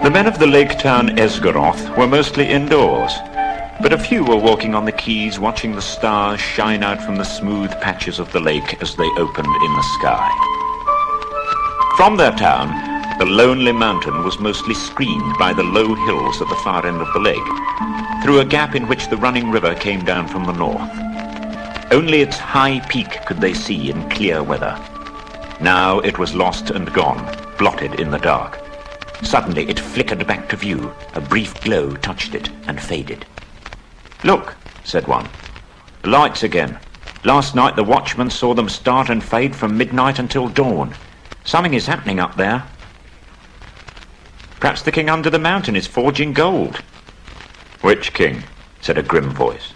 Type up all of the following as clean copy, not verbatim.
The men of the lake town Esgaroth were mostly indoors, but a few were walking on the quays watching the stars shine out from the smooth patches of the lake as they opened in the sky. From their town, the lonely mountain was mostly screened by the low hills at the far end of the lake, through a gap in which the running river came down from the north. Only its high peak could they see in clear weather. Now it was lost and gone, blotted in the dark. Suddenly it flickered back to view. A brief glow touched it and faded. "Look," said one. "The lights again. Last night the watchmen saw them start and fade from midnight until dawn. Something is happening up there. Perhaps the king under the mountain is forging gold." "Which king?" said a grim voice.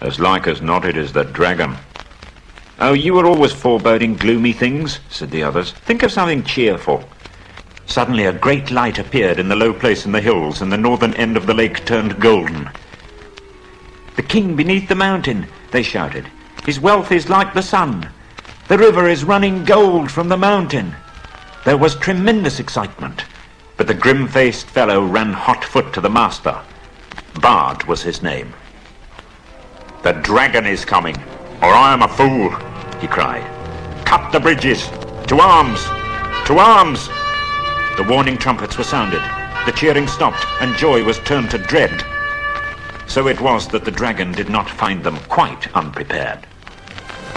"As like as not it is the dragon." "Oh, you were always foreboding gloomy things," said the others. "Think of something cheerful." Suddenly a great light appeared in the low place in the hills, and the northern end of the lake turned golden. "The king beneath the mountain," they shouted. "His wealth is like the sun. The river is running gold from the mountain." There was tremendous excitement, but the grim-faced fellow ran hot-foot to the master. Bard was his name. "The dragon is coming, or I am a fool," he cried. "Cut the bridges! To arms! To arms!" The warning trumpets were sounded. The cheering stopped, and joy was turned to dread. So it was that the dragon did not find them quite unprepared.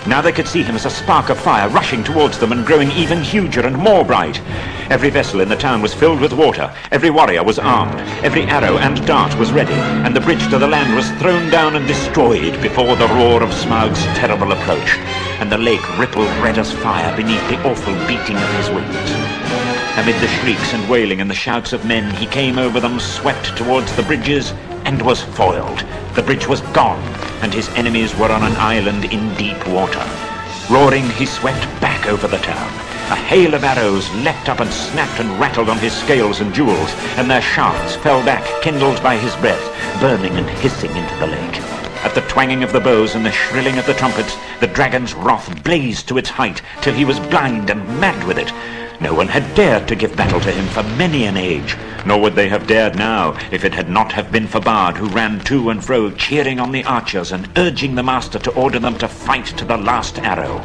Now they could see him as a spark of fire rushing towards them and growing even huger and more bright. Every vessel in the town was filled with water. Every warrior was armed. Every arrow and dart was ready, and the bridge to the land was thrown down and destroyed before the roar of Smaug's terrible approach, and the lake rippled red as fire beneath the awful beating of his wings. Amid the shrieks and wailing and the shouts of men, he came over them, swept towards the bridges, and was foiled. The bridge was gone, and his enemies were on an island in deep water. Roaring, he swept back over the town. A hail of arrows leapt up and snapped and rattled on his scales and jewels, and their shafts fell back, kindled by his breath, burning and hissing into the lake. At the twanging of the bows and the shrilling of the trumpets, the dragon's wrath blazed to its height, till he was blind and mad with it. No one had dared to give battle to him for many an age, nor would they have dared now if it had not have been for Bard, who ran to and fro, cheering on the archers and urging the master to order them to fight to the last arrow.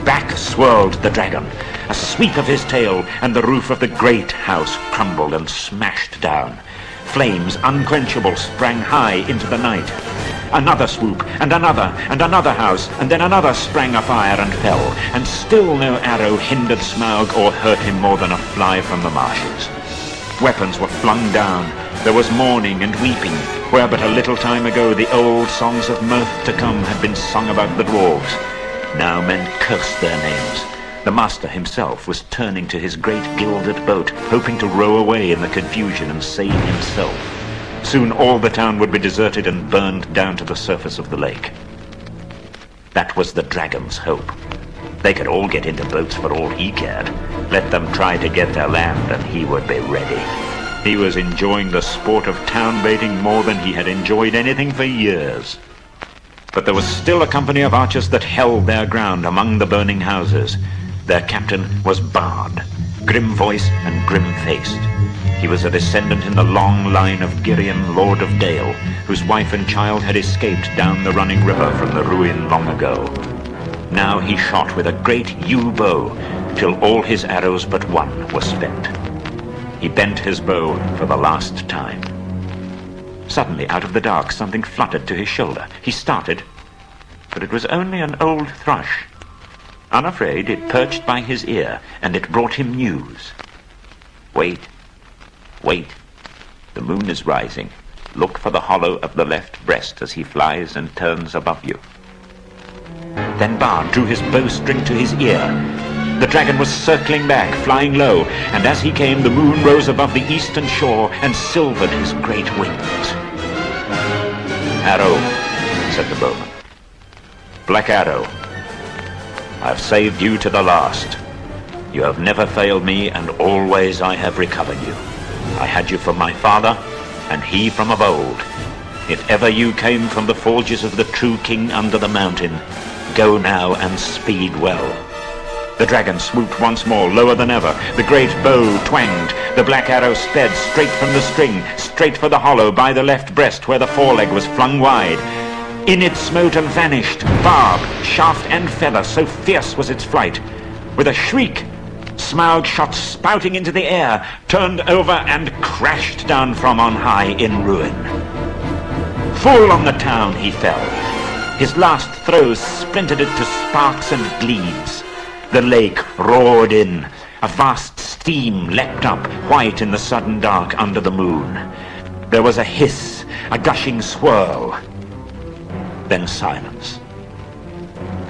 Back swirled the dragon. A sweep of his tail, and the roof of the great house crumbled and smashed down. Flames unquenchable sprang high into the night. Another swoop, and another house, and then another sprang afire and fell, and still no arrow hindered Smaug or hurt him more than a fly from the marshes. Weapons were flung down. There was mourning and weeping, where but a little time ago the old songs of mirth to come had been sung about the dwarves. Now men cursed their names. The master himself was turning to his great gilded boat, hoping to row away in the confusion and save himself. Soon all the town would be deserted and burned down to the surface of the lake. That was the dragon's hope. They could all get into boats for all he cared. Let them try to get their land and he would be ready. He was enjoying the sport of town baiting more than he had enjoyed anything for years. But there was still a company of archers that held their ground among the burning houses. Their captain was Bard, grim-voiced and grim-faced. He was a descendant in the long line of Girion, Lord of Dale, whose wife and child had escaped down the running river from the ruin long ago. Now he shot with a great yew bow, till all his arrows but one were spent. He bent his bow for the last time. Suddenly, out of the dark, something fluttered to his shoulder. He started, but it was only an old thrush. Unafraid, it perched by his ear, and it brought him news. "Wait. Wait. The moon is rising. Look for the hollow of the left breast as he flies and turns above you." Then Bard drew his bowstring to his ear. The dragon was circling back, flying low, and as he came, the moon rose above the eastern shore and silvered his great wings. "Arrow," said the bowman. "Black Arrow, I have saved you to the last. You have never failed me, and always I have recovered you. I had you from my father, and he from of old. If ever you came from the forges of the true king under the mountain, go now and speed well. The dragon swooped once more, lower than ever. The great bow twanged. The black arrow sped straight from the string, straight for the hollow by the left breast where the foreleg was flung wide. In it smote and vanished, barb, shaft and feather, so fierce was its flight. With a shriek, Smaug shot spouting into the air, turned over and crashed down from on high in ruin. Full on the town he fell. His last throws splintered it to sparks and gleams. The lake roared in. A vast steam leapt up, white in the sudden dark under the moon. There was a hiss, a gushing swirl, then silence.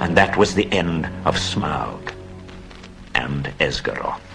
And that was the end of Smaug and Esgaroth.